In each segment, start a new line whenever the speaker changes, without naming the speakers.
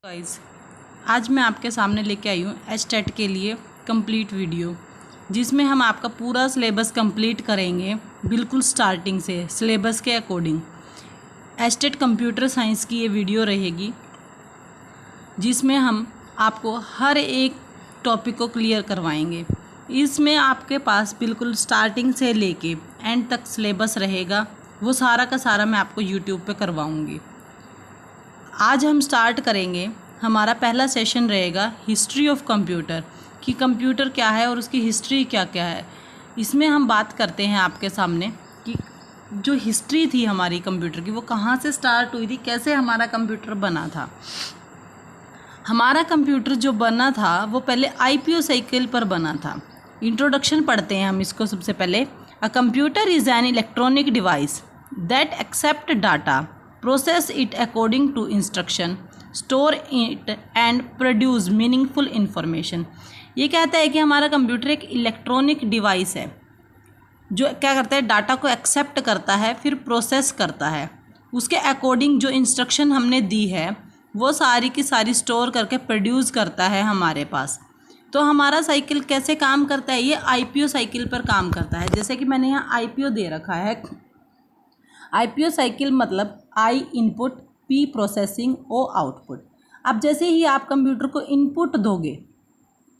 Guys, आज मैं आपके सामने लेके आई हूँ एचटेट के लिए कंप्लीट वीडियो, जिसमें हम आपका पूरा सिलेबस कंप्लीट करेंगे बिल्कुल स्टार्टिंग से सिलेबस के अकॉर्डिंग। एचटेट कंप्यूटर साइंस की ये वीडियो रहेगी, जिसमें हम आपको हर एक टॉपिक को क्लियर करवाएंगे। इसमें आपके पास बिल्कुल स्टार्टिंग से लेके एंड तक सिलेबस रहेगा, वो सारा का सारा मैं आपको यूट्यूब पे करवाऊँगी। आज हम स्टार्ट करेंगे, हमारा पहला सेशन रहेगा हिस्ट्री ऑफ कंप्यूटर, कि कंप्यूटर क्या है और उसकी हिस्ट्री क्या क्या है। इसमें हम बात करते हैं आपके सामने कि जो हिस्ट्री थी हमारी कंप्यूटर की, वो कहाँ से स्टार्ट हुई थी, कैसे हमारा कंप्यूटर बना था। हमारा कंप्यूटर जो बना था वो पहले आईपीओ साइकिल पर बना था। इंट्रोडक्शन पढ़ते हैं हम इसको सबसे पहले। A computer is an electronic device that accept data, process it according to instruction, store it and produce meaningful information। ये कहता है कि हमारा कंप्यूटर एक इलेक्ट्रॉनिक डिवाइस है जो क्या करता है, डाटा को एक्सेप्ट करता है, फिर प्रोसेस करता है, उसके अकॉर्डिंग जो इंस्ट्रक्शन हमने दी है वो सारी की सारी स्टोर करके प्रोड्यूस करता है हमारे पास। तो हमारा साइकिल कैसे काम करता है, ये आईपीओ साइकिल पर काम करता है। जैसे कि मैंने यहाँ आईपीओ दे रखा है। आईपीओ साइकिल मतलब I input, P processing, O output. अब जैसे ही आप कंप्यूटर को इनपुट दोगे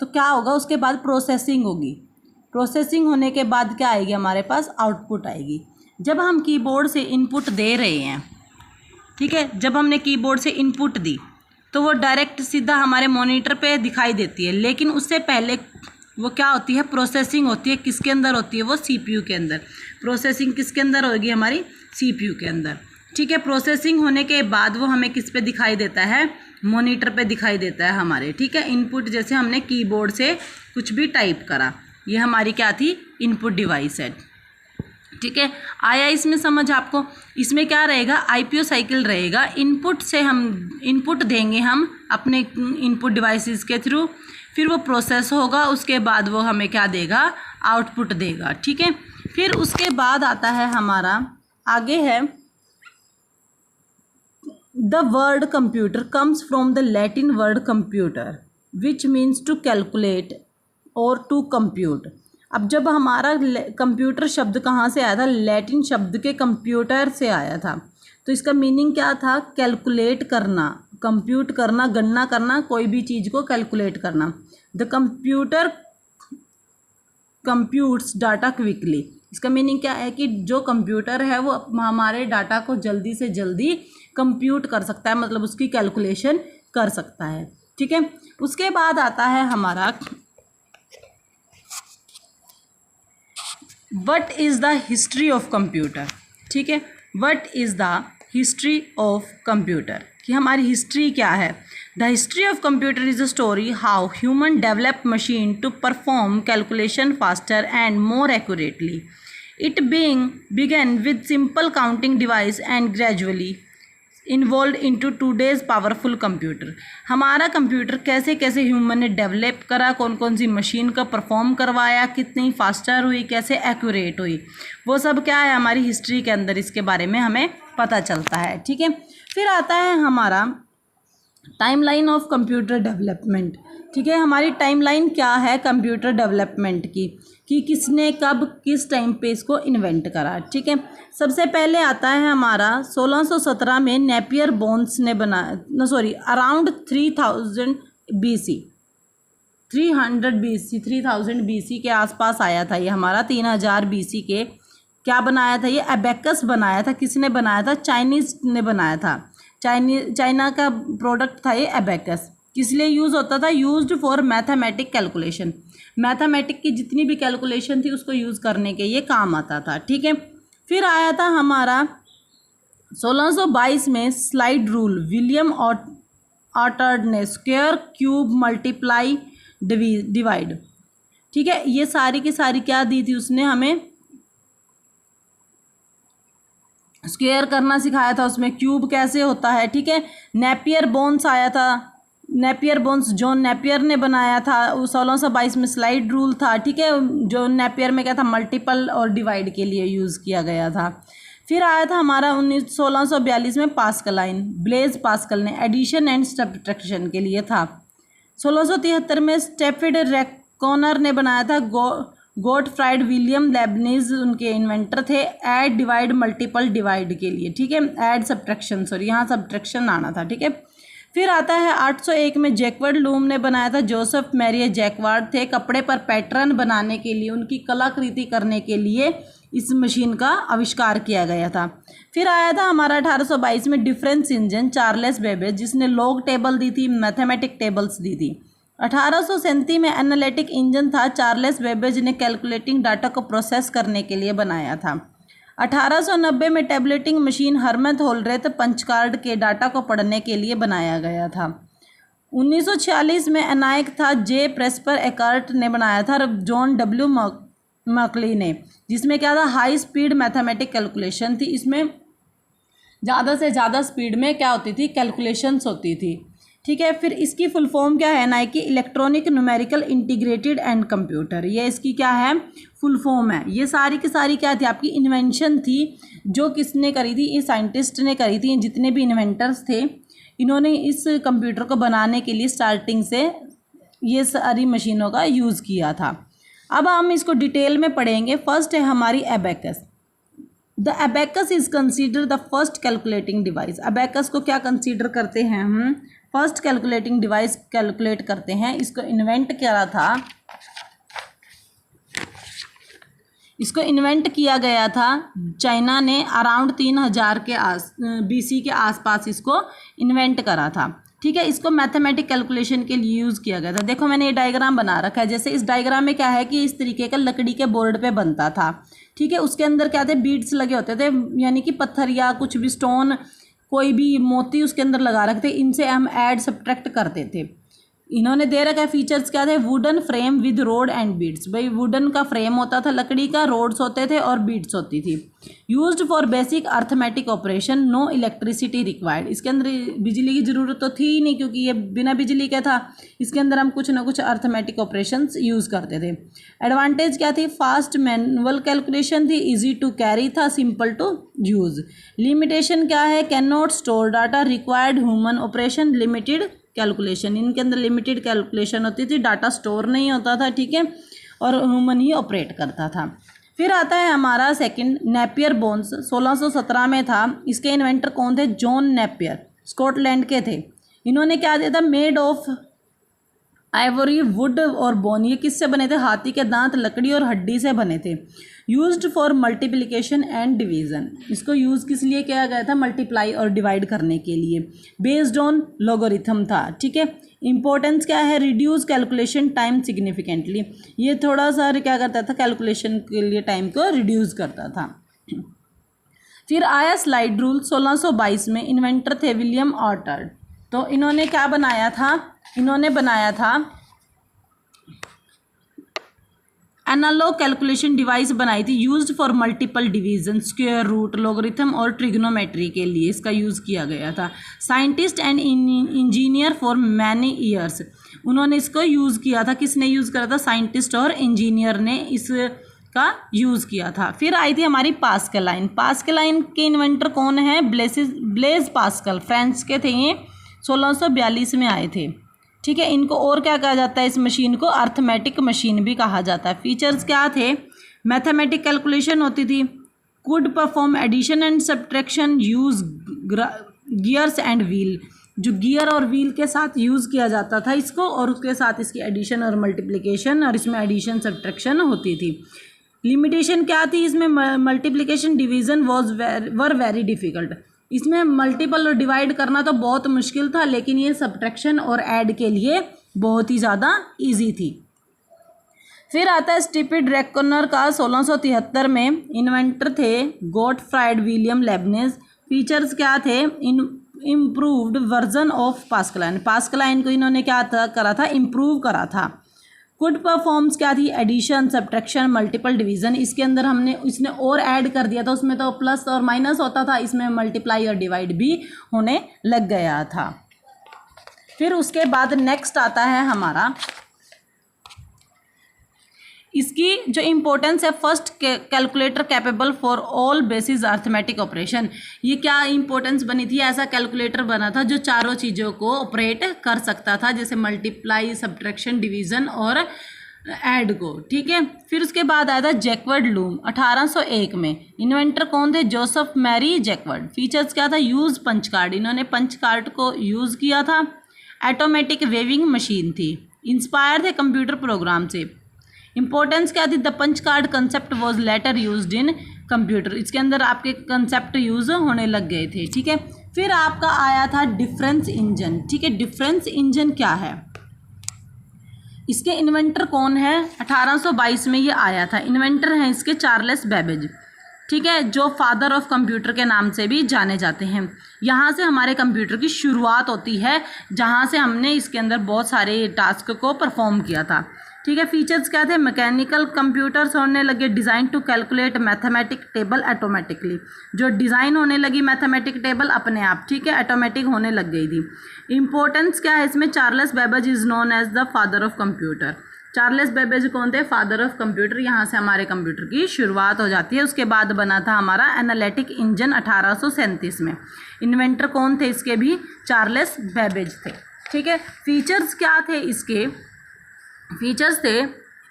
तो क्या होगा, उसके बाद प्रोसेसिंग होगी। प्रोसेसिंग होने के बाद क्या आएगी, हमारे पास आउटपुट आएगी। जब हम कीबोर्ड से इनपुट दे रहे हैं, ठीक है, जब हमने कीबोर्ड से इनपुट दी तो वो डायरेक्ट सीधा हमारे मॉनिटर पे दिखाई देती है, लेकिन उससे पहले वो क्या होती है, प्रोसेसिंग होती है। किसके अंदर होती है, वो सीपीयू के अंदर। प्रोसेसिंग किसके अंदर होगी, हमारी सीपीयू के अंदर। ठीक है, प्रोसेसिंग होने के बाद वो हमें किस पे दिखाई देता है, मॉनिटर पे दिखाई देता है हमारे। ठीक है, इनपुट जैसे हमने कीबोर्ड से कुछ भी टाइप करा, ये हमारी क्या थी, इनपुट डिवाइस है। ठीक है, आया इसमें समझ आपको। इसमें क्या रहेगा, आईपीओ साइकिल रहेगा। इनपुट से हम इनपुट देंगे हम अपने इनपुट डिवाइसेस के थ्रू, फिर वो प्रोसेस होगा, उसके बाद वो हमें क्या देगा, आउटपुट देगा। ठीक है, फिर उसके बाद आता है हमारा आगे है the word computer comes from the Latin word computer which means to calculate और टू कंप्यूट। अब जब हमारा कंप्यूटर शब्द कहाँ से आया था, लैटिन शब्द के कंप्यूटर से आया था। तो इसका मीनिंग क्या था, कैलकुलेट करना, कंप्यूट करना, गणना करना, कोई भी चीज़ को कैलकुलेट करना। The computer computes data quickly. इसका मीनिंग क्या है कि जो कंप्यूटर है वो हमारे डाटा को जल्दी से जल्दी कंप्यूट कर सकता है, मतलब उसकी कैलकुलेशन कर सकता है। ठीक है, उसके बाद आता है हमारा what is the history of computer. ठीक है, what is the history of computer, कि हमारी हिस्ट्री क्या है। The history of computer is a story how human develop machine to perform calculation faster and more accurately. It began with simple counting device and gradually evolved into today's powerful computer। हमारा computer कैसे कैसे human ने develop करा, कौन कौन सी machine का perform करवाया, कितनी फास्टर हुई, कैसे एक्यूरेट हुई, वो सब क्या है, हमारी हिस्ट्री के अंदर इसके बारे में हमें पता चलता है। ठीक है, फिर आता है हमारा टाइमलाइन ऑफ कंप्यूटर डेवलपमेंट। ठीक है, हमारी टाइमलाइन क्या है कंप्यूटर डेवलपमेंट की, कि किसने कब किस टाइम पे इसको इन्वेंट करा। ठीक है, सबसे पहले आता है हमारा 1617 में नेपियर बोन्स ने अराउंड 3000 BC, 3000 BC के आसपास आया था ये हमारा। 3000 BC के क्या बनाया था, ये एबेकस बनाया था। किसने बनाया था, चाइनीज़ ने बनाया था। चाइना का प्रोडक्ट था ये एबेकस। किस लिए यूज़ होता था, used for mathematic calculation. Mathematic की जितनी भी कैलकुलेशन थी उसको यूज़ करने के ये काम आता था। ठीक है, फिर आया था हमारा 1622 में स्लाइड रूल। विलियम ऑर्टर्ड ने स्क्वायर, क्यूब, मल्टीप्लाई, डिवाइड। ठीक है, ये सारी की सारी क्या दी थी उसने, हमें स्क्वायर करना सिखाया था, उसमें क्यूब कैसे होता है। ठीक है, नेपियर बोन्स आया था, नेपियर बोन्स जॉन नेपियर ने बनाया था। 1622 में स्लाइड रूल था। ठीक है, जॉन नेपियर में क्या था, मल्टीपल और डिवाइड के लिए यूज़ किया गया था। फिर आया था हमारा 1642 में पास्कल लाइन, ब्लेज पास्कल ने एडिशन एंड सब्ट्रैक्शन के लिए था। 1673 में स्टेफिड रेकॉनर ने बनाया था। गोटफ्राइड विलियम लेबनिज उनके इन्वेंटर थे, ऐड डिवाइड मल्टीपल डिवाइड के लिए, ठीक है, ऐड सब्ट्रैक्शन, सॉरी यहाँ सब्ट्रैक्शन आना था, ठीक है। फिर आता है 801 में जैकवर्ड लूम ने बनाया था। जोसेफ मैरिए जैकवर्ड थे, कपड़े पर पैटर्न बनाने के लिए, उनकी कलाकृति करने के लिए इस मशीन का आविष्कार किया गया था। फिर आया था हमारा 1822 में डिफरेंस इंजन, चार्ल्स बेबेज, जिसने लॉग टेबल दी थी, मैथमेटिक टेबल्स दी थी। 1837 में एनालिटिक इंजन था, चार्ल्स बेबेज ने कैलकुलेटिंग डाटा को प्रोसेस करने के लिए बनाया था। 1890 में टैबलेटिंग मशीन हरमथ होल्ड्रेथ पंच कार्ड के डाटा को पढ़ने के लिए बनाया गया था। 1946 में एनाइक था, जे प्रेस्पर एकर्ट ने बनाया था, जॉन डब्ल्यू मकली ने, जिसमें क्या था, हाई स्पीड मैथमेटिक कैलकुलेशन थी। इसमें ज़्यादा से ज़्यादा स्पीड में क्या होती थी, कैलकुलेशंस होती थी, ठीक है। फिर इसकी फुल फॉर्म क्या है, Nike electronic numerical integrated and computer, ये इसकी क्या है, फुल फॉर्म है। ये सारी की सारी क्या थी, आपकी इन्वेंशन थी, जो किसने करी थी, ये साइंटिस्ट ने करी थी। जितने भी इन्वेंटर्स थे, इन्होंने इस कंप्यूटर को बनाने के लिए स्टार्टिंग से ये सारी मशीनों का यूज़ किया था। अब हम इसको डिटेल में पढ़ेंगे। फर्स्ट है हमारी abacus. The abacus is consider the first calculating device. Abacus को क्या कंसीडर करते हैं हम, फर्स्ट कैलकुलेटिंग डिवाइस कैलकुलेट करते हैं। इसको इन्वेंट करा था, इसको इन्वेंट किया गया था चाइना ने, अराउंड 3000 के BC के आसपास इसको इन्वेंट करा था, ठीक है। इसको मैथमेटिक कैलकुलेशन के लिए यूज़ किया गया था। देखो मैंने ये डायग्राम बना रखा है। जैसे इस डायग्राम में क्या है कि इस तरीके का लकड़ी के बोर्ड पे बनता था, ठीक है। उसके अंदर क्या थे, बीड्स लगे होते थे, यानी कि पत्थर या कुछ भी स्टोन, कोई भी मोती उसके अंदर लगा रखते, इनसे हम ऐड सब्ट्रैक्ट करते थे। इन्होंने दे रखा है फीचर्स क्या थे, wooden frame with road and beads. भाई वुडन का फ्रेम होता था लकड़ी का, रोड्स होते थे और बीड्स होती थी। Used for basic arithmetic operation, no electricity required. इसके अंदर बिजली की ज़रूरत तो थी ही नहीं, क्योंकि ये बिना बिजली का था। इसके अंदर हम कुछ ना कुछ अर्थमेटिक ऑपरेशंस यूज़ करते थे। एडवांटेज क्या थी, फास्ट मैनुअल कैलकुलेशन थी, ईजी टू कैरी था, सिंपल टू यूज़। लिमिटेशन क्या है, can not store data, required human operation, limited calculation. इनके अंदर लिमिटेड कैलकुलेशन होती थी, डाटा स्टोर नहीं होता था, ठीक है, और ह्यूमन ही ऑपरेट करता था। फिर आता है हमारा सेकंड, नेपियर बोन्स, 1617 में था। इसके इन्वेंटर कौन थे, जॉन नेपियर, स्कॉटलैंड के थे। इन्होंने क्या दिया था, मेड ऑफ आइवरी, वुड और बोन। ये किससे बने थे, हाथी के दांत, लकड़ी और हड्डी से बने थे। Used for multiplication and division. इसको यूज़ किस लिए किया गया था, मल्टीप्लाई और डिवाइड करने के लिए। बेस्ड ऑन लॉगरिथम था, ठीक है। इंपॉर्टेंस क्या है, रिड्यूस कैलकुलेशन टाइम सिग्निफिकेंटली। ये थोड़ा सा क्या करता था, कैलकुलेशन के लिए टाइम को रिड्यूस करता था। फिर आया स्लाइड रूल 1622 में। इन्वेंटर थे विलियम ऑर्टर्ड। तो इन्होंने क्या बनाया था, इन्होंने बनाया था एनालॉग कैलकुलेशन डिवाइस बनाई थी, used for multiple division, square root, logarithm और ट्रिग्नोमेट्री के लिए इसका यूज़ किया गया था। Scientist and engineer for many years. उन्होंने इसको यूज़ किया था, किसने यूज़ करा था, साइंटिस्ट और इंजीनियर ने इसका यूज़ किया था। फिर आई थी हमारी पास्कल लाइन। पास्कल लाइन के इन्वेंटर कौन है, ब्लेज पास्कल, फ्रांस के थे ये, 1642 में आए थे, ठीक है। इनको और क्या कहा जाता है, इस मशीन को अर्थमेटिक मशीन भी कहा जाता है। फीचर्स क्या थे, मैथमेटिक कैलकुलेशन होती थी, could perform addition and subtraction, use gears and wheel. जो गियर और व्हील के साथ यूज़ किया जाता था इसको, और उसके साथ इसकी एडिशन और मल्टीप्लिकेशन, और इसमें एडिशन सब्ट्रैक्शन होती थी। लिमिटेशन क्या थी इसमें, multiplication division were very difficult. इसमें मल्टीपल और डिवाइड करना तो बहुत मुश्किल था, लेकिन ये सब्ट्रैक्शन और ऐड के लिए बहुत ही ज़्यादा इजी थी। फिर आता है स्टीफिड रेकॉनर का, 1673 में। इन्वेंटर थे गोटफ्राइड विलियम लेबनिज। फीचर्स क्या थे, improved version of pascal line. Pascal line को इन्होंने क्या करा था, इम्प्रूव करा था। कुड परफॉर्म्स क्या थी, एडिशन, सब्ट्रैक्शन, मल्टीपल डिवीज़न। इसके अंदर इसने और ऐड कर दिया था, उसमें तो प्लस और माइनस होता था, इसमें मल्टीप्लाई और डिवाइड भी होने लग गया था। फिर उसके बाद नेक्स्ट आता है हमारा इसकी जो इम्पोर्टेंस है, first calculator capable for all basis arithmetic operation. ये क्या इम्पोर्टेंस बनी थी? ऐसा कैलकुलेटर बना था जो चारों चीज़ों को ऑपरेट कर सकता था, जैसे मल्टीप्लाई, सब्ट्रैक्शन, डिवीज़न और ऐड को, ठीक है। फिर उसके बाद आया था जैकवर्ड लूम 1801 में। इन्वेंटर कौन थे? Joseph Mary Jacquard. फीचर्स क्या था? यूज़ पंच कार्ड, इन्होंने पंच कार्ड को यूज़ किया था। ऑटोमेटिक वेविंग मशीन थी। इंस्पायर थे कंप्यूटर प्रोग्राम से। इंपॉर्टेंस क्या थी? The punch card concept was later used in computer. इसके अंदर आपके कंसेप्ट यूज होने लग गए थे, ठीक है। फिर आपका आया था डिफरेंस इंजन, ठीक है। डिफरेंस इंजन क्या है? इसके इन्वेंटर कौन है? 1822 में ये आया था। इन्वेंटर हैं इसके चार्ल्स बेबेज, ठीक है, जो फादर ऑफ कंप्यूटर के नाम से भी जाने जाते हैं। यहाँ से हमारे कंप्यूटर की शुरुआत होती है, जहाँ से हमने इसके अंदर बहुत सारे टास्क को परफॉर्म किया था, ठीक है। फीचर्स क्या थे? मैकेनिकल कंप्यूटर्स होने लगे, design to calculate mathematic table automatically, जो डिज़ाइन होने लगी मैथमेटिक टेबल अपने आप, ठीक है, ऑटोमेटिक होने लग गई थी। इंपॉर्टेंस क्या है इसमें? Charles Babbage is known as the father of computer. Charles Babbage कौन थे? Father of computer. यहाँ से हमारे कंप्यूटर की शुरुआत हो जाती है। उसके बाद बना था हमारा एनालिटिक इंजन 1837 में। इन्वेंटर कौन थे इसके भी? चार्ल्स बेबेज थे, ठीक है। फीचर्स क्या थे इसके? फीचर्स थे,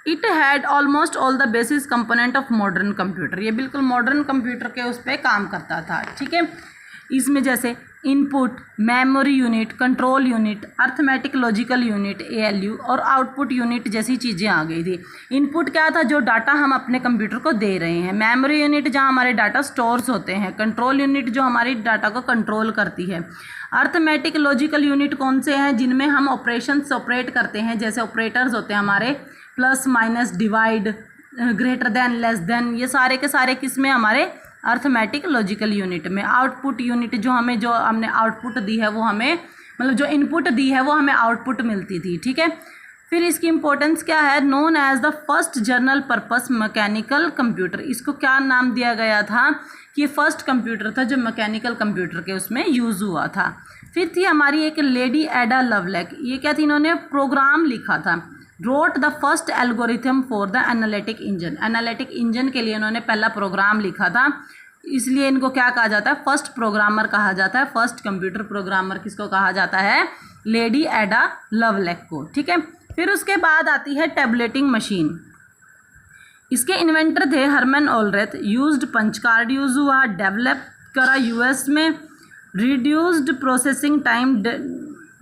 it had almost all the basis component of modern computer. ये बिल्कुल मॉडर्न कंप्यूटर के उस पर काम करता था, ठीक है। इसमें जैसे input, memory unit, control unit, arithmetic logical unit ALU और आउटपुट यूनिट जैसी चीज़ें आ गई थी। इनपुट क्या था? जो डाटा हम अपने कंप्यूटर को दे रहे हैं। मेमोरी यूनिट जहाँ हमारे डाटा स्टोर्स होते हैं। कंट्रोल यूनिट जो हमारी डाटा को कंट्रोल करती है। अर्थमेटिक लॉजिकल यूनिट कौन से हैं? जिनमें हम ऑपरेशंस ऑपरेट करते हैं, जैसे ऑपरेटर्स होते हैं हमारे, plus, minus, divide, greater than, less than, ये सारे के सारे किस में? हमारे अर्थमेटिक लॉजिकल यूनिट में। आउटपुट यूनिट जो हमने आउटपुट दी है वो हमें, मतलब जो इनपुट दी है वो हमें आउटपुट मिलती थी, ठीक है। फिर इसकी इंपॉर्टेंस क्या है? Known as the first general purpose mechanical computer. इसको क्या नाम दिया गया था? कि फर्स्ट कंप्यूटर था जो मैकेनिकल कंप्यूटर के उसमें यूज़ हुआ था। फिर थी हमारी एक लेडी एडा लवलैक। ये क्या थी? इन्होंने प्रोग्राम लिखा था। Wrote the first algorithm for the analytic engine. Analytic engine के लिए इन्होंने पहला प्रोग्राम लिखा था, इसलिए इनको क्या कहा जाता है? फर्स्ट प्रोग्रामर कहा जाता है। फर्स्ट कंप्यूटर प्रोग्रामर किसको कहा जाता है? लेडी एडा लवलैक को, ठीक है। फिर उसके बाद आती है टैबलेटिंग मशीन। इसके इन्वेंटर थे Herman Hollerith. Used punch card use हुआ, डेवलप करा US में, रिड्यूस्ड प्रोसेसिंग टाइम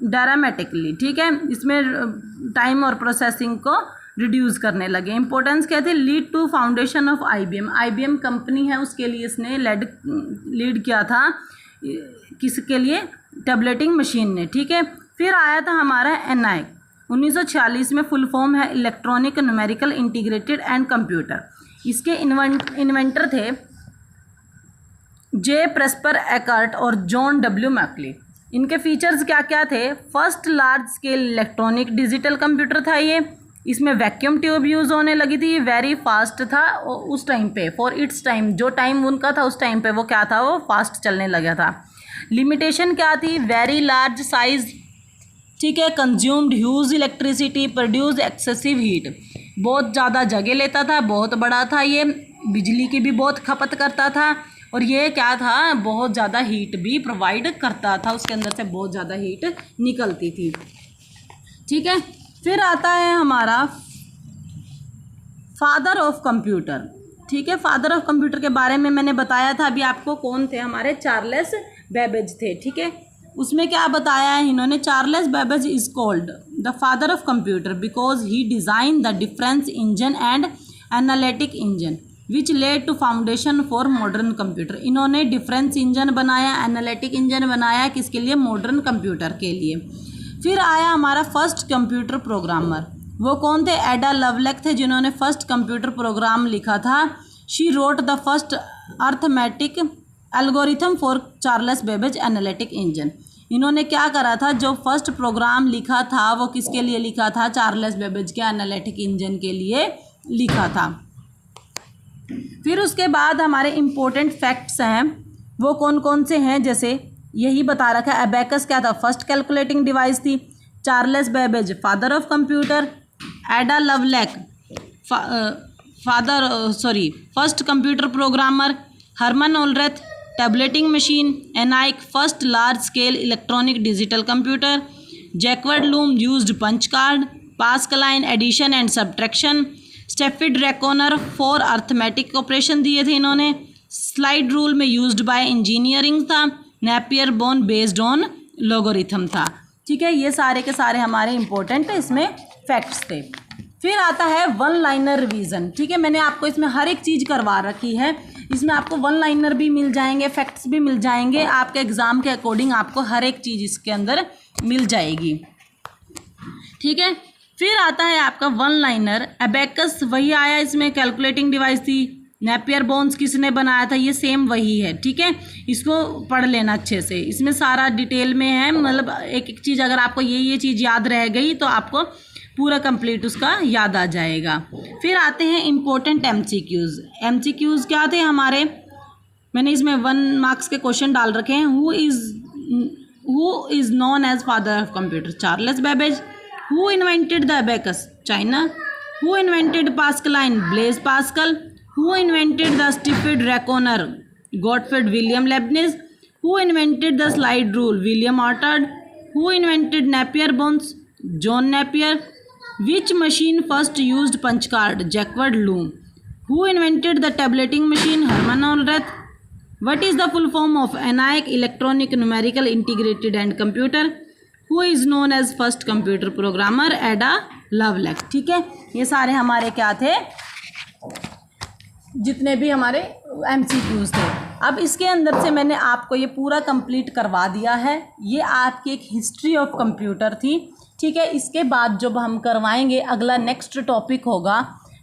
ड्रामेटिकली, ठीक है। इसमें टाइम और प्रोसेसिंग को रिड्यूस करने लगे। इंपॉर्टेंस क्या थी? Lead to foundation of IBM company है, उसके लिए इसने लीड किया था। किसके लिए? टैबलेटिंग मशीन ने, ठीक है। फिर आया था हमारा ENIAC 1946 में। फुल फॉर्म है electronic numerical integrated and computer. इसके इन्वेंटर थे J. प्रेस्पर एकर्ट और जॉन W. मैकली। इनके फीचर्स क्या क्या थे? First large scale electronic digital computer था ये। इसमें वैक्यूम ट्यूब यूज़ होने लगी थी। वेरी फास्ट था उस टाइम पे, फॉर इट्स टाइम, जो टाइम उनका था उस टाइम पे वो क्या था? वो फास्ट चलने लगा था। लिमिटेशन क्या थी? वेरी लार्ज साइज, ठीक है, consumed huge electricity, produce excessive heat. बहुत ज़्यादा जगह लेता था, बहुत बड़ा था ये, बिजली की भी बहुत खपत करता था, और ये क्या था? बहुत ज़्यादा हीट भी प्रोवाइड करता था। उसके अंदर से बहुत ज़्यादा हीट निकलती थी, ठीक है। फिर आता है हमारा फादर ऑफ कंप्यूटर, ठीक है। फादर ऑफ कंप्यूटर के बारे में मैंने बताया था अभी आपको। कौन थे? हमारे चार्ल्स बेबेज थे, ठीक है। उसमें क्या बताया है इन्होंने? Charles Babbage is called the father of computer because he design the difference engine and analytic engine which led to foundation for modern computer. इन्होंने डिफरेंस इंजन बनाया, एनालिटिक इंजन बनाया, किसके लिए? मॉडर्न कंप्यूटर के लिए। फिर आया हमारा फर्स्ट कंप्यूटर प्रोग्रामर। वो कौन थे? एडा लवलैक थे, जिन्होंने फर्स्ट कंप्यूटर प्रोग्राम लिखा था। She wrote the first arithmetic algorithm for Charles Babbage analytic engine. इन्होंने क्या करा था? जो फर्स्ट प्रोग्राम लिखा था वो किसके लिए लिखा था? चार्ल्स बेबेज के एनालिटिक इंजन के लिए लिखा था। फिर उसके बाद हमारे इम्पोर्टेंट फैक्ट्स हैं, वो कौन कौन से हैं? जैसे यही बता रखा है। अबेकस क्या था? फर्स्ट कैलकुलेटिंग डिवाइस थी। Charles Babbage father of computer. Ada Lovelace first computer programmer Herman Hollerith, tabulating machine ENIAC, first large scale electronic digital computer, Jacquard loom used punch card, Pascaline addition and subtraction, stepped reckoner for arithmetic operation दिए थे इन्होंने, slide rule में used by engineering था, Napier bone based on logarithm था। ठीक है, ये सारे के सारे हमारे इंपॉर्टेंट इसमें फैक्ट्स थे। फिर आता है वन लाइनर रिवीजन। ठीक है, मैंने आपको इसमें हर एक चीज़ करवा रखी है, इसमें आपको वन लाइनर भी मिल जाएंगे, फैक्ट्स भी मिल जाएंगे, आपके एग्ज़ाम के अकॉर्डिंग आपको हर एक चीज़ इसके अंदर मिल जाएगी। ठीक है, फिर आता है आपका वन लाइनर एबेकस, वही आया, इसमें कैलकुलेटिंग डिवाइस थी। नेपियर बोन्स किसने बनाया था, ये सेम वही है। ठीक है, इसको पढ़ लेना अच्छे से, इसमें सारा डिटेल में है, मतलब एक एक चीज़ अगर आपको ये चीज़ याद रह गई तो आपको पूरा कंप्लीट उसका याद आ जाएगा। फिर आते हैं इम्पोर्टेंट एमसीक्यूज़। एमसीक्यूज़ क्या थे हमारे, मैंने इसमें 1 मार्क्स के क्वेश्चन डाल रखे हैं। Who is known as father of computer, Charles Babbage. Who invented the abacus, China. Who invented Pascaline, Blaise Pascal. Who invented the Stifford Reckoner? Gottfried William Leibniz. Who invented the slide rule? William Orchard. Who invented Napier bones? John Napier. Which machine first used punch card? Jacquard loom. Who invented the tableting machine? Herman Oldreath. What is the full form of ENIAC, Electronic Numerical Integrated and Computer? Who is known as first computer programmer? Ada Lovelace. ठीक है, ये सारे हमारे क्या थे, जितने भी हमारे एमसीक्यूज़ थे। अब इसके अंदर से मैंने आपको ये पूरा कंप्लीट करवा दिया है। ये आपकी एक हिस्ट्री ऑफ कंप्यूटर थी। ठीक है, इसके बाद जब हम करवाएंगे अगला नेक्स्ट टॉपिक होगा,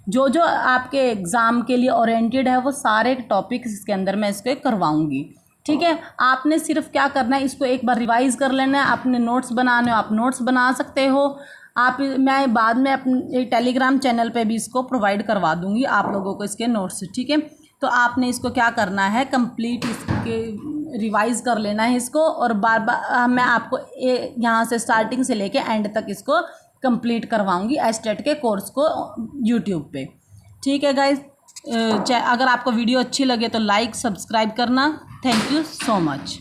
जो जो आपके एग्ज़ाम के लिए ओरिएंटेड है वो सारे टॉपिक्स इसके अंदर मैं इसके करवाऊंगी। ठीक है, आपने सिर्फ क्या करना है, इसको एक बार रिवाइज कर लेना है। आपने नोट्स बनाने हो, आप नोट्स बना सकते हो। मैं बाद में अपने टेलीग्राम चैनल पे भी इसको प्रोवाइड करवा दूंगी आप लोगों को इसके नोट्स। ठीक है, तो आपने इसको क्या करना है, कंप्लीट इसके रिवाइज कर लेना है इसको, और बार बार मैं आपको यहाँ से स्टार्टिंग से लेके एंड तक इसको कंप्लीट करवाऊंगी एस्टेट के कोर्स को यूट्यूब पे। ठीक है गाइज, अगर आपको वीडियो अच्छी लगे तो लाइक सब्सक्राइब करना। Thank you so much.